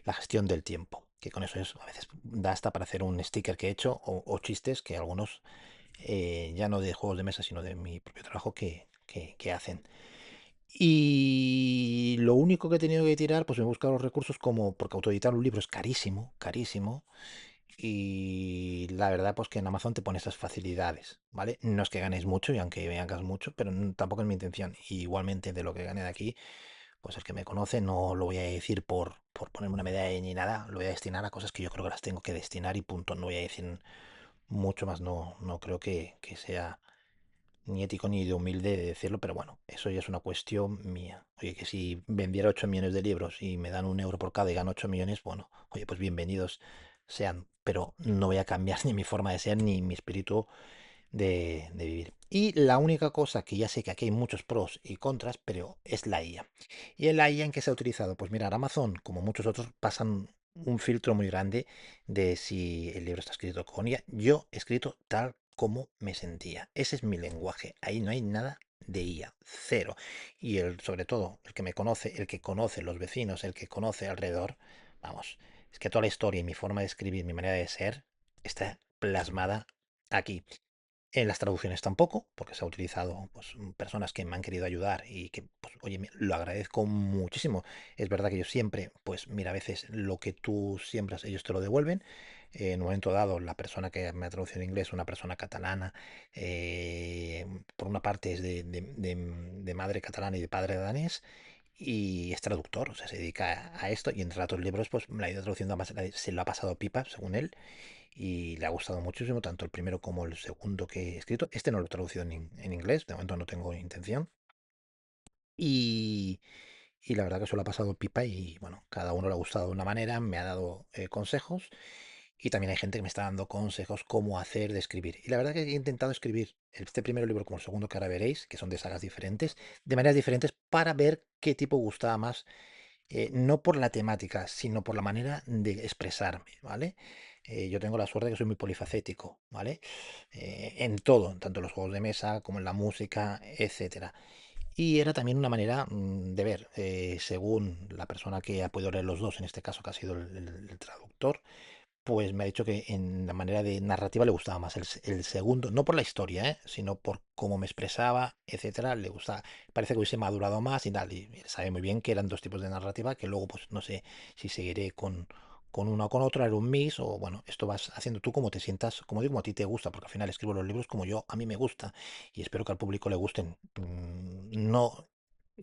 Speaker 1: la gestión del tiempo, que con eso es, a veces da hasta para hacer un sticker que he hecho o chistes que algunos, ya no de juegos de mesa, sino de mi propio trabajo, que hacen. Y lo único que he tenido que tirar, pues me he buscado los recursos como, porque autoeditar un libro es carísimo, carísimo, y la verdad, pues que en Amazon te pone esas facilidades, ¿vale? No es que ganes mucho y aunque me hagas mucho, pero tampoco es mi intención. Y igualmente de lo que gane de aquí, pues el que me conoce no lo voy a decir por ponerme una medalla ni nada, lo voy a destinar a cosas que yo creo que las tengo que destinar y punto. No voy a decir mucho más, no creo que sea ni ético ni de humilde de decirlo, pero bueno, eso ya es una cuestión mía. Oye, que si vendiera 8 millones de libros y me dan 1 euro por cada y gano 8 millones, bueno, oye, pues bienvenidos sean, pero no voy a cambiar ni mi forma de ser ni mi espíritu de vivir. Y la única cosa que ya sé que aquí hay muchos pros y contras, pero es la IA. ¿Y en la IA en qué se ha utilizado? Pues mirar, Amazon, como muchos otros, pasan un filtro muy grande de si el libro está escrito con IA. Yo he escrito tal como me sentía. Ese es mi lenguaje. Ahí no hay nada de IA, cero. Y sobre todo, el que me conoce, el que conoce los vecinos, el que conoce alrededor, vamos, es que toda la historia y mi forma de escribir, mi manera de ser, está plasmada aquí. En las traducciones tampoco, porque se ha utilizado pues, personas que me han querido ayudar y que, pues, oye, lo agradezco muchísimo. Es verdad que yo siempre, pues mira, a veces lo que tú siembras, ellos te lo devuelven. En un momento dado, la persona que me ha traducido en inglés, una persona catalana, por una parte es de madre catalana y de padre danés, y es traductor, o sea, se dedica a esto y entre otros libros, pues me la ha ido traduciendo, además se lo ha pasado pipa, según él, y le ha gustado muchísimo, tanto el primero como el segundo que he escrito. Este no lo he traducido en inglés, de momento no tengo intención. Y, y la verdad que se lo ha pasado pipa y bueno, cada uno le ha gustado de una manera, me ha dado consejos y también hay gente que me está dando consejos cómo hacer de escribir. Y la verdad que he intentado escribir este primer libro como el segundo que ahora veréis, que son de sagas diferentes, de maneras diferentes para ver qué tipo gustaba más, no por la temática, sino por la manera de expresarme, ¿vale? Yo tengo la suerte de que soy muy polifacético, ¿vale? En todo, tanto en los juegos de mesa como en la música, etcétera. Y era también una manera de ver, según la persona que ha podido leer los dos, en este caso que ha sido el traductor, pues me ha dicho que en la manera de narrativa le gustaba más el segundo, no por la historia, sino por cómo me expresaba, etcétera. Le gustaba, parece que hubiese madurado más y tal. Y él sabe muy bien que eran dos tipos de narrativa, que luego, pues no sé si seguiré con una o con otra, era un mix, o bueno, esto vas haciendo tú como te sientas, como digo, como a ti te gusta, porque al final escribo los libros como yo, a mí me gusta, y espero que al público le gusten. No.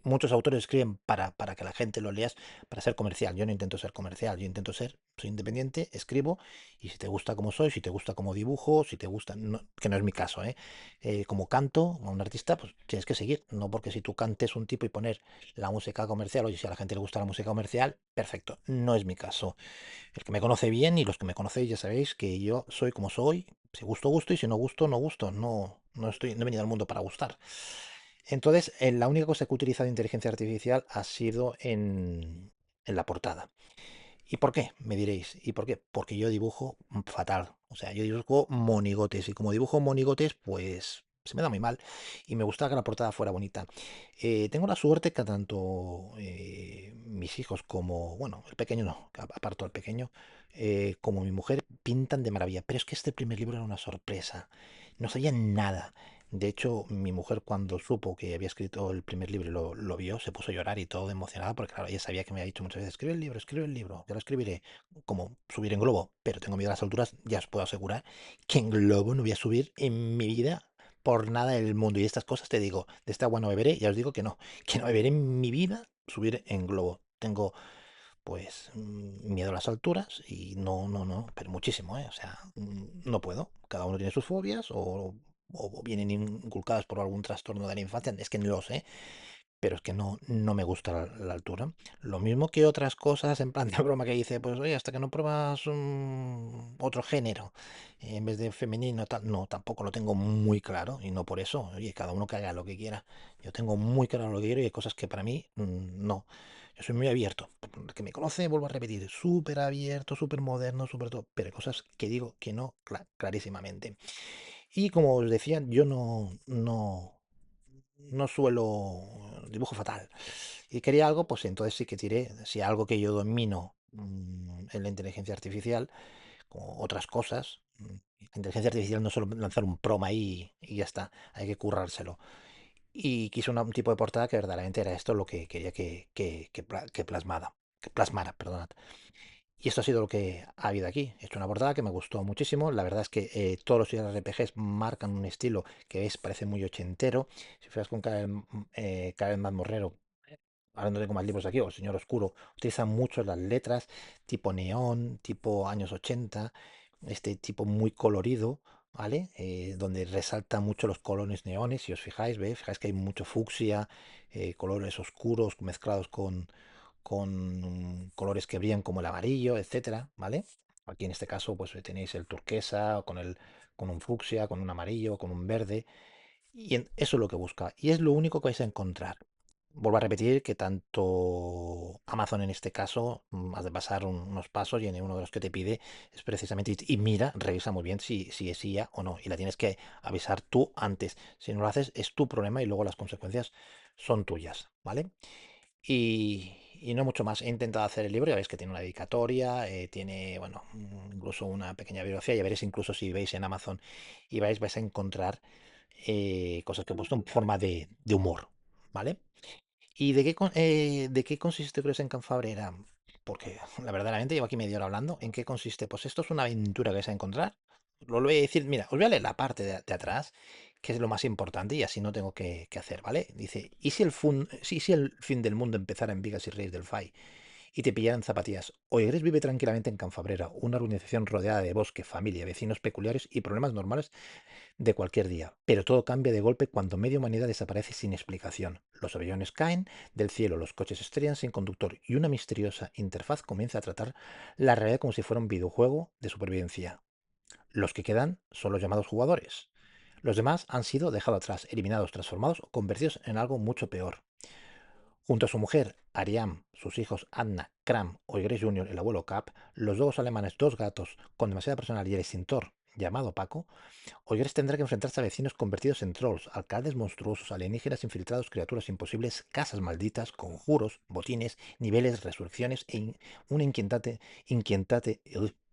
Speaker 1: Muchos autores escriben para que la gente lo leas, para ser comercial. Yo no intento ser comercial, yo intento soy independiente, escribo, y si te gusta como soy, si te gusta como dibujo, si te gusta, que no es mi caso, como canto a un artista, pues tienes que seguir. No porque si tú cantes un tipo y poner la música comercial, oye, si a la gente le gusta la música comercial, perfecto. No es mi caso. El que me conoce bien y los que me conocéis ya sabéis que yo soy como soy. Si gusto, gusto, y si no gusto, no gusto. No he venido al mundo para gustar. Entonces, la única cosa que he utilizado de inteligencia artificial ha sido en la portada. ¿Y por qué? Me diréis. ¿Y por qué? Porque yo dibujo fatal. O sea, yo dibujo monigotes. Y como dibujo monigotes, pues se me da muy mal. Y me gustaba que la portada fuera bonita. Tengo la suerte que tanto mis hijos como, bueno, el pequeño no, aparto al pequeño, como mi mujer pintan de maravilla. Pero es que este primer libro era una sorpresa. No sabía nada. De hecho, mi mujer cuando supo que había escrito el primer libro y lo vio, se puso a llorar y todo emocionada, porque claro, ella sabía que me había dicho muchas veces, escribe el libro, ya lo escribiré, como subir en globo, pero tengo miedo a las alturas, ya os puedo asegurar que en globo no voy a subir en mi vida por nada del mundo. Y estas cosas te digo, de esta agua no beberé, ya os digo que no beberé en mi vida subir en globo. Tengo pues miedo a las alturas y no, pero muchísimo, ¿eh? O sea, no puedo. Cada uno tiene sus fobias o vienen inculcadas por algún trastorno de la infancia, es que no lo sé, pero es que no me gusta la altura. Lo mismo que otras cosas, en plan de broma que dice, pues oye, hasta que no pruebas otro género en vez de femenino, tal, no, tampoco lo tengo muy claro y no por eso, oye, cada uno que haga lo que quiera. Yo tengo muy claro lo que quiero y hay cosas que para mí no. Yo soy muy abierto. El que me conoce, vuelvo a repetir, súper abierto, súper moderno, súper todo, pero hay cosas que digo que no clarísimamente. Y como os decía, yo no suelo dibujo fatal. Y quería algo, pues entonces sí que tiré, si algo que yo domino en la inteligencia artificial, como otras cosas. La inteligencia artificial no es solo lanzar un prompt ahí y ya está, hay que currárselo. Y quise un tipo de portada que verdaderamente era esto lo que quería que plasmara, perdonad. Y esto ha sido lo que ha habido aquí. He hecho una portada que me gustó muchísimo. La verdad es que todos los RPGs marcan un estilo que es, parece muy ochentero. Si fueras con cada vez más morrero, ahora no tengo más libros aquí, o el Señor Oscuro, utilizan mucho las letras tipo neón, tipo años 80, este tipo muy colorido, ¿vale? Donde resalta mucho los colores neones, si os fijáis, ¿veis? Fijáis que hay mucho fucsia, colores oscuros mezclados con colores que brillan como el amarillo, etcétera, ¿vale? Aquí en este caso, pues tenéis el turquesa con un fucsia, con un amarillo, con un verde. Y eso es lo que busca. Y es lo único que vais a encontrar. Vuelvo a repetir que tanto Amazon en este caso has de pasar unos pasos y en uno de los que te pide es precisamente, y mira, revisa muy bien si es IA o no. Y la tienes que avisar tú antes. Si no lo haces, es tu problema y luego las consecuencias son tuyas, ¿vale? Y no mucho más. He intentado hacer el libro, ya veis que tiene una dedicatoria, tiene, bueno, incluso una pequeña bibliografía. Ya veréis incluso si veis en Amazon y vais a encontrar cosas que he puesto en forma de humor, ¿vale? ¿Y de qué consiste Crues en Canfabrera? Porque la verdaderamente llevo aquí media hora hablando. ¿En qué consiste? Pues esto es una aventura que vais a encontrar. Lo voy a decir, mira, os voy a leer la parte de atrás, que es lo más importante, y así no tengo que hacer, ¿vale? Dice, si el fin del mundo empezara en Vigas y Reyes del Fai y te pillaran zapatillas? Oigres vive tranquilamente en Canfabrera, una organización rodeada de bosque, familia, vecinos peculiares y problemas normales de cualquier día, pero todo cambia de golpe cuando media humanidad desaparece sin explicación. Los aviones caen del cielo, los coches estrellan sin conductor y una misteriosa interfaz comienza a tratar la realidad como si fuera un videojuego de supervivencia. Los que quedan son los llamados jugadores. Los demás han sido dejados atrás, eliminados, transformados o convertidos en algo mucho peor. Junto a su mujer, Ariam, sus hijos Anna, Kram o Igres Jr., el abuelo Cap, los dos alemanes, dos gatos con demasiada personalidad y el extintor llamado Paco, Oigres tendrá que enfrentarse a vecinos convertidos en trolls, alcaldes monstruosos, alienígenas infiltrados, criaturas imposibles, casas malditas, conjuros, botines, niveles, resurrecciones e una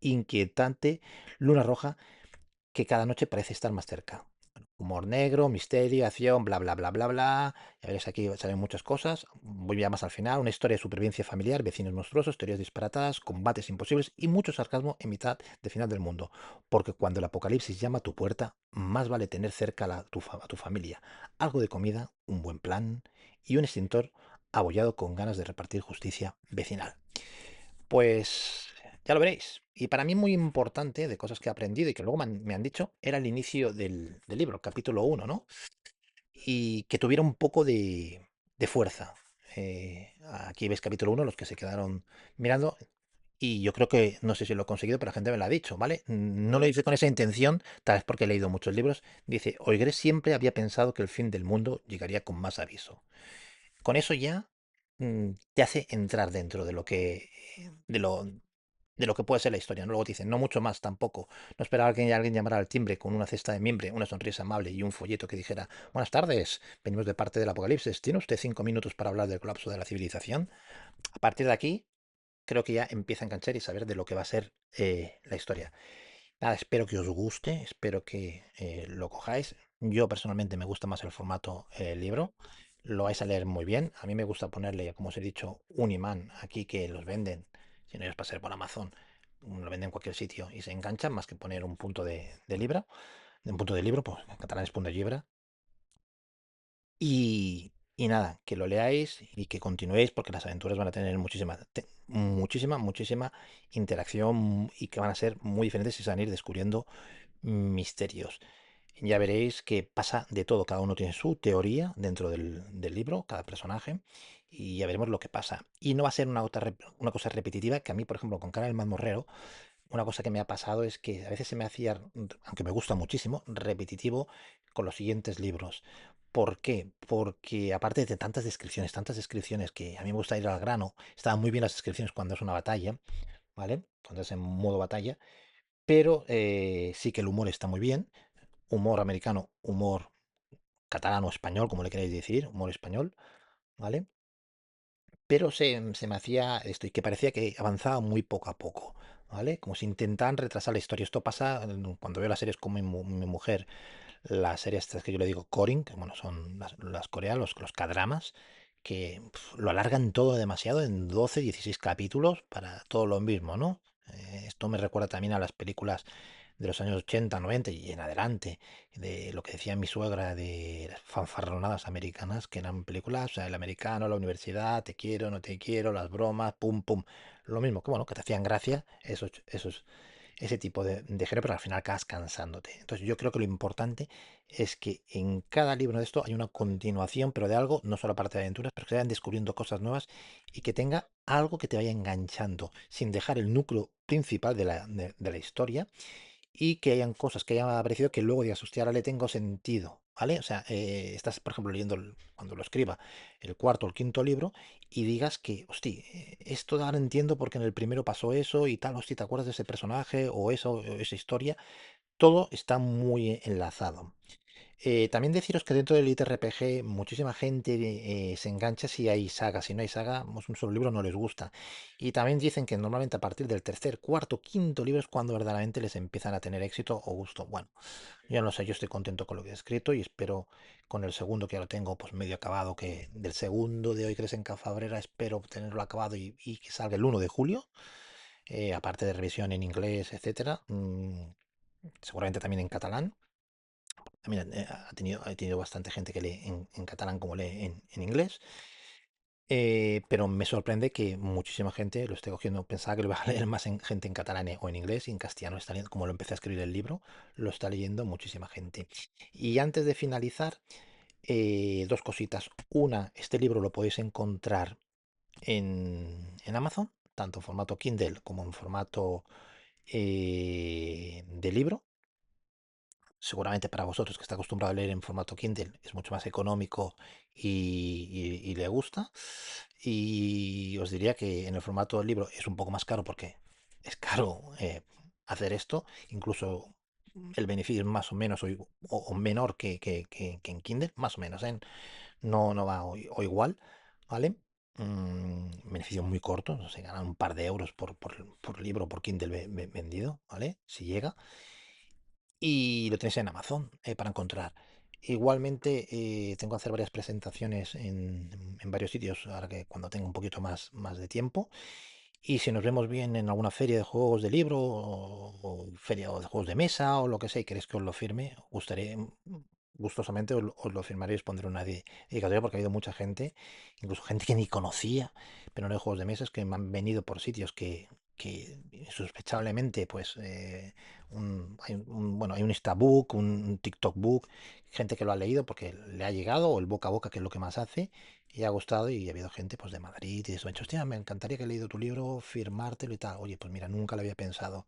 Speaker 1: inquietante luna roja que cada noche parece estar más cerca. Humor negro, misterio, acción, bla, bla, bla, bla, bla. Ya veréis aquí salen muchas cosas. Voy ya más al final. Una historia de supervivencia familiar, vecinos monstruosos, teorías disparatadas, combates imposibles y mucho sarcasmo en mitad de final del mundo. Porque cuando el apocalipsis llama a tu puerta, más vale tener cerca a tu familia. Algo de comida, un buen plan y un extintor abollado con ganas de repartir justicia vecinal. Pues ya lo veréis. Y para mí muy importante, de cosas que he aprendido y que luego me han dicho, era el inicio del libro, capítulo uno, ¿no? Y que tuviera un poco de fuerza. Aquí veis capítulo uno, los que se quedaron mirando. Y yo creo que, no sé si lo he conseguido, pero la gente me lo ha dicho, ¿vale? No lo hice con esa intención, tal vez porque he leído muchos libros. Dice, Oigres siempre había pensado que el fin del mundo llegaría con más aviso. Con eso ya te hace entrar dentro de lo, de lo que puede ser la historia, ¿no? Luego te dicen, no mucho más tampoco. No esperaba que alguien llamara al timbre con una cesta de mimbre, una sonrisa amable y un folleto que dijera, buenas tardes, venimos de parte del apocalipsis. ¿Tiene usted 5 minutos para hablar del colapso de la civilización? A partir de aquí, creo que ya empieza a enganchar y saber de lo que va a ser la historia. Nada, espero que os guste, espero que lo cojáis. Yo personalmente me gusta más el formato libro. Lo vais a leer muy bien. A mí me gusta ponerle, como os he dicho, un imán aquí que los venden. Si no es para ser por Amazon, lo venden en cualquier sitio y se enganchan más que poner un punto de libro. Un punto de libro, pues en catalán es punto de llibre. Y, Y nada, que lo leáis y que continuéis porque las aventuras van a tener muchísima interacción y que van a ser muy diferentes y se van a ir descubriendo misterios. Ya veréis que pasa de todo, cada uno tiene su teoría dentro del libro, cada personaje, y ya veremos lo que pasa. Y no va a ser una cosa repetitiva, que a mí, por ejemplo, con Cara del Mazmorrero, una cosa que me ha pasado es que a veces se me hacía, aunque me gusta muchísimo, repetitivo con los siguientes libros. ¿Por qué? Porque aparte de tantas descripciones que a mí me gusta ir al grano, estaban muy bien las descripciones cuando es una batalla, ¿vale? Cuando es en modo batalla, pero sí que el humor está muy bien, humor americano, humor catalán o español, como le queréis decir, humor español, ¿vale? Pero se me hacía esto y que parecía que avanzaba muy poco a poco, ¿vale? Como si intentaran retrasar la historia. Esto pasa cuando veo las series como mi mujer, las series estas que yo le digo coring, que bueno, son las coreanas, los cadramas, que lo alargan todo demasiado en 12 16 capítulos para todo lo mismo, ¿no? Esto me recuerda también a las películas de los años 80 90 y en adelante, de lo que decía mi suegra de las fanfarronadas americanas, que eran películas, o sea, el americano, la universidad, te quiero, no te quiero, las bromas, pum, pum. Lo mismo que, bueno, que te hacían gracia ese tipo de género, pero al final acabas cansándote. Entonces yo creo que lo importante es que en cada libro de esto hay una continuación, pero de algo, no solo aparte de aventuras, pero que se vayan descubriendo cosas nuevas y que tenga algo que te vaya enganchando, sin dejar el núcleo principal de la historia y que hayan cosas que hayan aparecido que luego digas, hostia, ahora le tengo sentido, ¿vale? O sea, estás, por ejemplo, leyendo, cuando lo escriba, el cuarto o el quinto libro y digas que, hostia, esto ahora entiendo porque en el primero pasó eso y tal, hostia, ¿te acuerdas de ese personaje o eso, o esa historia? Todo está muy enlazado. También deciros que dentro del ITRPG muchísima gente se engancha si hay saga. Si no hay saga, pues un solo libro no les gusta. Y también dicen que normalmente a partir del tercer, cuarto, quinto libro es cuando verdaderamente les empiezan a tener éxito o gusto. Bueno, yo no sé, yo estoy contento con lo que he escrito y espero con el segundo que ya lo tengo pues medio acabado, que del segundo de hoy crees en Cafabrera espero tenerlo acabado y que salga el 1 de julio, aparte de revisión en inglés, etcétera. Seguramente también en catalán. También he tenido bastante gente que lee en catalán como lee en inglés. Pero me sorprende que muchísima gente lo esté cogiendo. Pensaba que lo iba a leer más gente en catalán o en inglés y en castellano está leyendo, como lo empecé a escribir el libro, lo está leyendo muchísima gente. Y antes de finalizar, dos cositas. Una, este libro lo podéis encontrar en Amazon, tanto en formato Kindle como en formato de libro. Seguramente para vosotros que está acostumbrado a leer en formato Kindle es mucho más económico y le gusta. Y os diría que en el formato libro es un poco más caro porque es caro hacer esto. Incluso el beneficio es más o menos o menor que en Kindle, más o menos, ¿eh? No, no va o igual, ¿vale? Beneficio muy corto, se ganan un par de euros por libro, por Kindle vendido, ¿vale? Si llega y lo tenéis en Amazon para encontrar. Igualmente, tengo que hacer varias presentaciones en varios sitios, ahora que cuando tenga un poquito más de tiempo. Y si nos vemos bien en alguna feria de juegos de libro o feria o de juegos de mesa o lo que sea y queréis que os lo firme, gustosamente os lo firmaré y os pondré una dedicatoria porque ha habido mucha gente, incluso gente que ni conocía, pero no de juegos de mesas, que me han venido por sitios que sospechablemente pues bueno, hay un Instabook, un TikTok Book, gente que lo ha leído porque le ha llegado o el boca a boca que es lo que más hace y ha gustado y ha habido gente pues de Madrid y eso. Me ha dicho, hostia, me encantaría que he leído tu libro, firmártelo y tal. Oye, pues mira, nunca lo había pensado.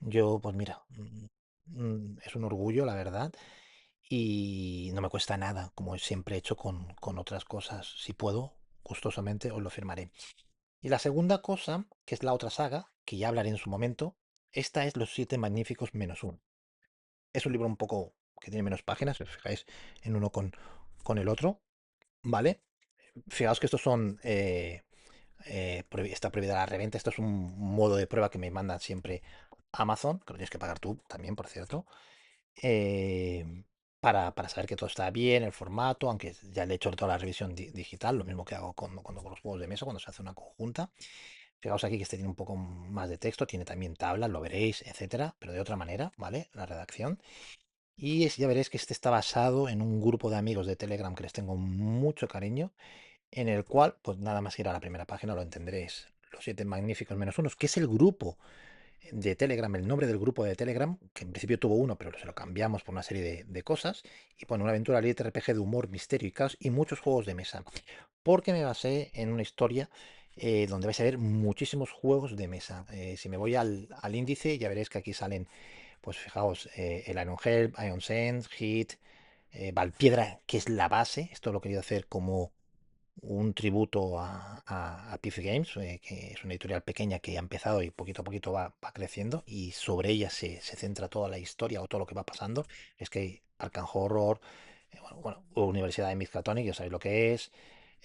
Speaker 1: Yo, pues mira, es un orgullo, la verdad, y no me cuesta nada, como siempre he hecho con otras cosas. Si puedo, gustosamente os lo firmaré. Y la segunda cosa, que es la otra saga, que ya hablaré en su momento, esta es Los Siete Magníficos menos uno. Es un libro un poco que tiene menos páginas, si os fijáis en uno con el otro, ¿vale? Fijaos que estos son está prohibida la reventa. Esto es un modo de prueba que me mandan siempre Amazon, que lo tienes que pagar tú también, por cierto, eh, para saber que todo está bien, el formato, aunque ya le he hecho toda la revisión digital, lo mismo que hago cuando con los juegos de mesa, cuando se hace una conjunta. Fijaos aquí que este tiene un poco más de texto, tiene también tablas, lo veréis, etcétera, pero de otra manera, ¿vale? La redacción. Ya veréis que este está basado en un grupo de amigos de Telegram que les tengo mucho cariño, en el cual, pues nada más ir a la primera página lo entenderéis. Los siete magníficos menos unos, que es el grupo de Telegram, el nombre del grupo de Telegram, que en principio tuvo uno, pero se lo cambiamos por una serie de cosas, y pone una aventura Elite RPG de humor, misterio y caos y muchos juegos de mesa. Porque me basé en una historia donde vais a ver muchísimos juegos de mesa. Si me voy al índice, ya veréis que aquí salen, pues fijaos, el Iron Helm, Iron Sense, Hit, Valpiedra, que es la base. Esto lo he querido hacer como un tributo a Piff Games, que es una editorial pequeña que ha empezado y poquito a poquito va creciendo, y sobre ella se centra toda la historia o todo lo que va pasando. Es que hay Arkham Horror, Universidad de Miskatonic, ya sabéis lo que es,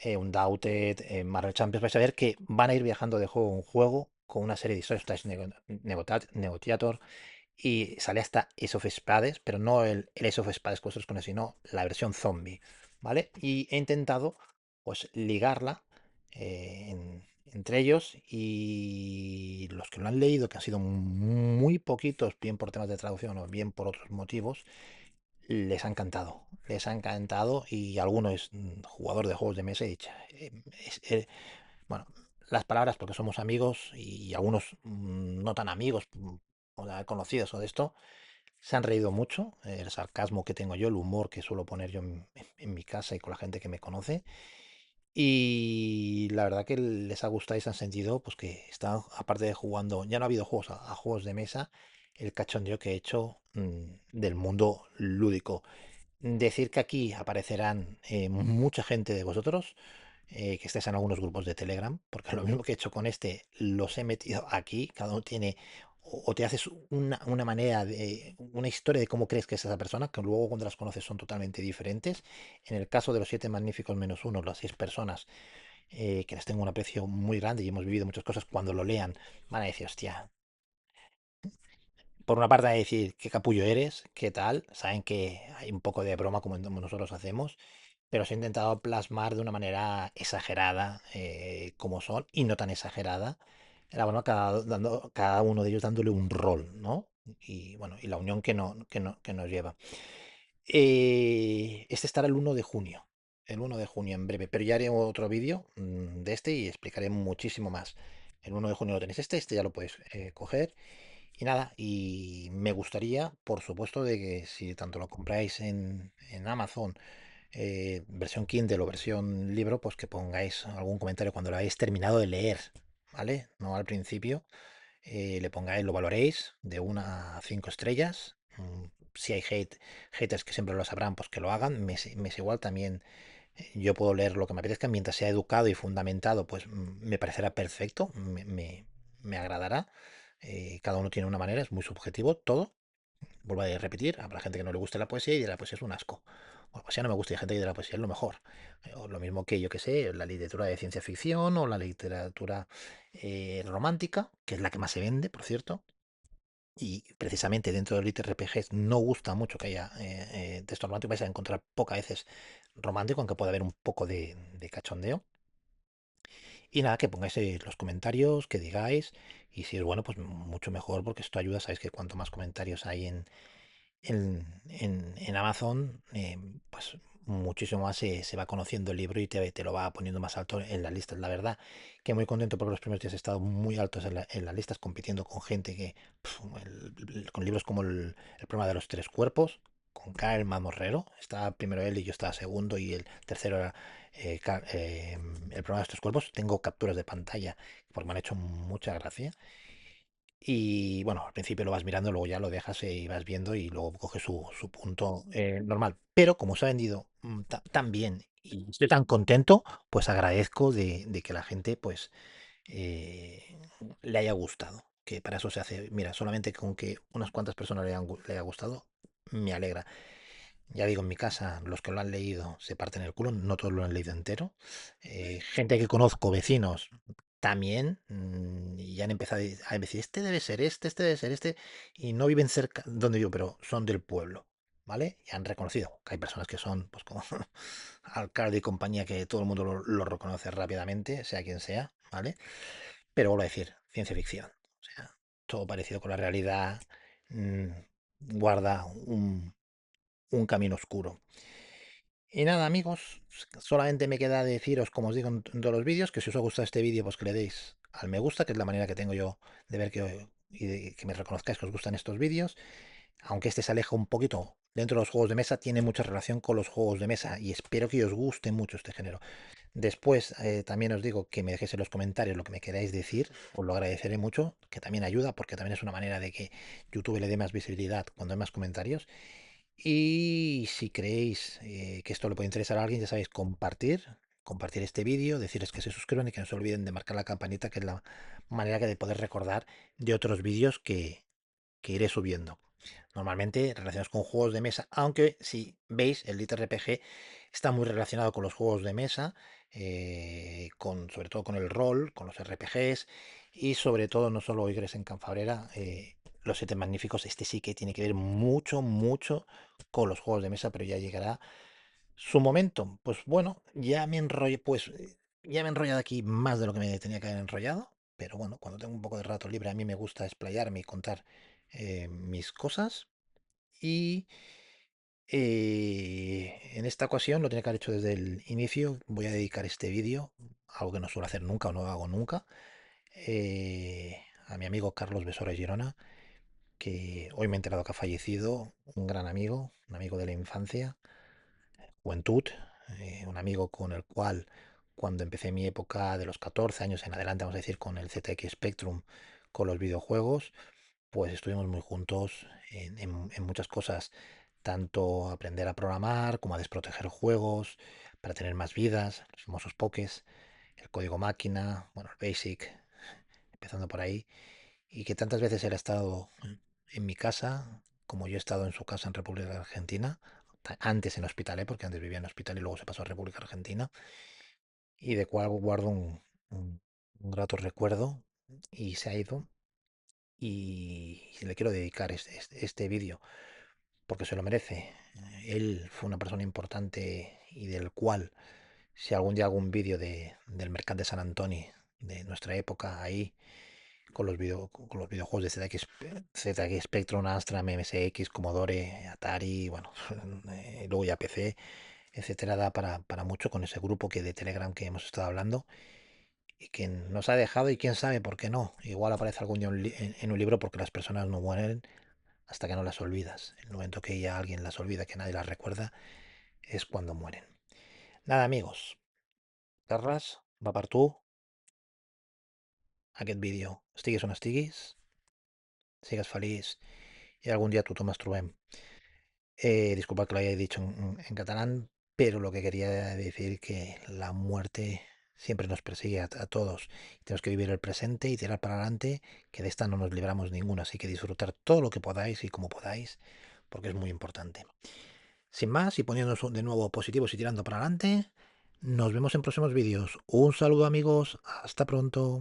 Speaker 1: Undaunted, Marvel Champions. Vais a ver que van a ir viajando de juego en juego con una serie de historias. Esta es Negotiator, y sale hasta Ace of Spades, pero no el Ace of Spades que vosotros conocéis, sino la versión zombie, ¿vale? Y he intentado, pues, ligarla entre ellos, y los que lo han leído, que han sido muy poquitos, bien por temas de traducción o bien por otros motivos, les ha encantado, y alguno es jugador de juegos de mesa y dicho, es- eh, bueno, las palabras, porque somos amigos y algunos no tan amigos, o sea, conocidos o de esto, se han reído mucho. El sarcasmo que tengo yo, el humor que suelo poner yo en mi casa y con la gente que me conoce. Y la verdad que les ha gustado y se han sentido, pues que están, aparte de jugando, ya no ha habido juegos a juegos de mesa, el cachondeo que he hecho del mundo lúdico. Decir que aquí aparecerán mucha gente de vosotros, que estés en algunos grupos de Telegram, porque lo mismo que he hecho con este, los he metido aquí. Cada uno tiene, o te haces una manera de, una historia de cómo crees que es esa persona, que luego cuando las conoces son totalmente diferentes. En el caso de los siete magníficos menos uno, las seis personas, que les tengo un aprecio muy grande y hemos vivido muchas cosas, cuando lo lean van a decir, hostia, por una parte van a decir qué capullo eres, qué tal, saben que hay un poco de broma como nosotros hacemos, pero se ha intentado plasmar de una manera exagerada, como son, y no tan exagerada, la broma, cada uno de ellos dándole un rol, ¿no? Y bueno, y la unión que nos lleva. Este estará el 1 de junio en breve, pero ya haré otro vídeo de este y explicaré muchísimo más. El 1 de junio lo tenéis este ya lo podéis coger. Y nada, y me gustaría, por supuesto, de que si tanto lo compráis en Amazon, versión Kindle o versión libro, pues que pongáis algún comentario cuando lo hayáis terminado de leer, ¿vale? No al principio. Le pongáis, lo valoréis de 1 a 5 estrellas. Si hay haters que siempre lo sabrán, pues que lo hagan. Me es igual también. Yo puedo leer lo que me apetezca mientras sea educado y fundamentado, pues me parecerá perfecto, me agradará. Cada uno tiene una manera, es muy subjetivo todo. Vuelvo a repetir, habrá gente que no le guste la poesía y dirá, pues es un asco. O la poesía no me gusta, y hay gente que dirá, pues sí, es lo mejor. O lo mismo que yo que sé, la literatura de ciencia ficción o la literatura romántica, que es la que más se vende, por cierto. Y precisamente dentro de los RPGs no gusta mucho que haya texto romántico. Vais a encontrar pocas veces romántico, aunque pueda haber un poco de cachondeo. Y nada, que pongáis los comentarios, que digáis. Y si es bueno, pues mucho mejor, porque esto ayuda. Sabéis que cuanto más comentarios hay en Amazon, pues muchísimo más se va conociendo el libro y te lo va poniendo más alto en las listas. La verdad que muy contento porque los primeros días he estado muy altos en las listas, compitiendo con gente que, con libros como el problema de los tres cuerpos, con Kyle Mamorrero. Estaba primero él y yo estaba segundo, y el tercero era el problema de los tres cuerpos. Tengo capturas de pantalla porque me han hecho mucha gracia. Y bueno, al principio lo vas mirando, luego ya lo dejas y vas viendo, y luego coge su punto normal. Pero como se ha vendido tan bien y estoy tan contento, pues agradezco de que la gente pues eh, le haya gustado. Que para eso se hace, mira, solamente con que unas cuantas personas le haya gustado, me alegra. Ya digo, en mi casa, los que lo han leído se parten el culo, no todos lo han leído entero. Gente que conozco, vecinos, también, y han empezado a decir, este debe ser este, y no viven cerca donde yo, pero son del pueblo, ¿vale? Y han reconocido que hay personas que son, pues como alcalde y compañía, que todo el mundo lo reconoce rápidamente, sea quien sea, ¿vale? Pero vuelvo a decir, ciencia ficción. O sea, todo parecido con la realidad, mm, guarda un camino oscuro. Y nada, amigos, solamente me queda deciros, como os digo en todos los vídeos, que si os ha gustado este vídeo, pues que le deis al me gusta, que es la manera que tengo yo de ver y de que me reconozcáis que os gustan estos vídeos. Aunque este se aleja un poquito dentro de los juegos de mesa, tiene mucha relación con los juegos de mesa y espero que os guste mucho este género. Después, también os digo que me dejéis en los comentarios lo que me queráis decir, os lo agradeceré mucho, que también ayuda, porque también es una manera de que YouTube le dé más visibilidad cuando hay más comentarios. Y si creéis que esto le puede interesar a alguien, ya sabéis, compartir este vídeo, decirles que se suscriban y que no se olviden de marcar la campanita, que es la manera que de poder recordar de otros vídeos que iré subiendo. Normalmente relacionados con juegos de mesa, aunque si veis, el Lit RPG está muy relacionado con los juegos de mesa, sobre todo con el rol, con los RPGs y sobre todo, no solo Igres en Canfabrera, los Siete Magníficos, este sí que tiene que ver mucho, mucho con los juegos de mesa, pero ya llegará su momento. Pues bueno, ya me he enrollado aquí más de lo que me tenía que haber enrollado, pero bueno, cuando tengo un poco de rato libre a mí me gusta explayarme y contar mis cosas. Y en esta ocasión lo tenía que haber hecho desde el inicio. Voy a dedicar este vídeo, algo que no suelo hacer nunca o no hago nunca, a mi amigo Carlos Besora Girona, que hoy me he enterado que ha fallecido, un gran amigo, un amigo de la infancia, juventud, un amigo con el cual cuando empecé mi época de los 14 años en adelante, vamos a decir, con el ZX Spectrum, con los videojuegos, pues estuvimos muy juntos en muchas cosas, tanto aprender a programar como a desproteger juegos para tener más vidas, los famosos pokés, el código máquina, bueno, el BASIC, empezando por ahí, y que tantas veces él ha estado en mi casa, como yo he estado en su casa en República Argentina, antes en Hospital, porque antes vivía en Hospital y luego se pasó a República Argentina, y de cual guardo un grato recuerdo y se ha ido. Y le quiero dedicar este vídeo porque se lo merece. Él fue una persona importante y del cual, si algún día hago un vídeo del Mercat de San Antoni, de nuestra época ahí, con los videojuegos de ZX Spectrum, Astra, MSX, Commodore, Atari, bueno, luego ya PC, etcétera, da para mucho con ese grupo de Telegram que hemos estado hablando y que nos ha dejado y quién sabe por qué no. Igual aparece algún día en un libro porque las personas no mueren hasta que no las olvidas. El momento que ya alguien las olvida, que nadie las recuerda, es cuando mueren. Nada, amigos. Carles, va per tu aquest vídeo. Estiguis on estiguis, sigues feliç y algún día tú ens trobem. Disculpad que lo haya dicho en catalán, pero lo que quería decir que la muerte siempre nos persigue a todos. Tenemos que vivir el presente y tirar para adelante, que de esta no nos libramos ninguno. Así que disfrutar todo lo que podáis y como podáis, porque es muy importante. Sin más, y poniéndonos de nuevo positivos y tirando para adelante, nos vemos en próximos vídeos. Un saludo, amigos, hasta pronto.